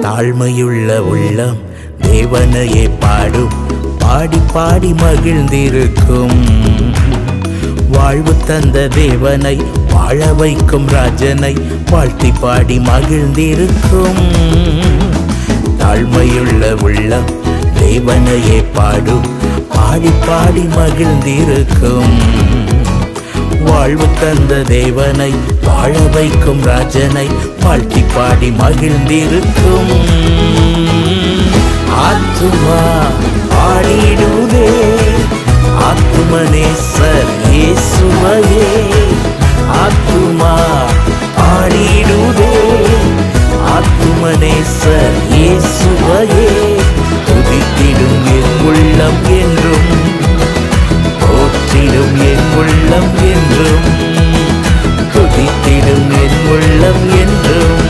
தாழ்மையுள்ள உள்ளம் தேவனையே பாடும், பாடி பாடி மகிழ்ந்திருக்கும். வாழ்வு தந்த தேவனை, வாழ வைக்கும் ராஜனை வாழ்த்தி பாடி மகிழ்ந்திருக்கும். தாழ்மையுள்ள உள்ளம் தேவனையே பாடும், பாடி பாடி மகிழ்ந்திருக்கும். வாழ்வு தந்த தேவனை, வாழ வைக்கும் ராஜனை வாழ்த்தி பாடி மகிழ்ந்திருக்கும். ஆத்துமா பாடிடுதே ஆத்துமனேசர் இயேசுவையே. ஆத்துமா பாடிடுதே ஆத்துமனேசர் இயேசுவையே. துதித்திடும் என் உள்ளம் என்றும், போற்றிடும் என் உள்ளம் என்றும், துதித்திடும் என் உள்ளம் என்றும்.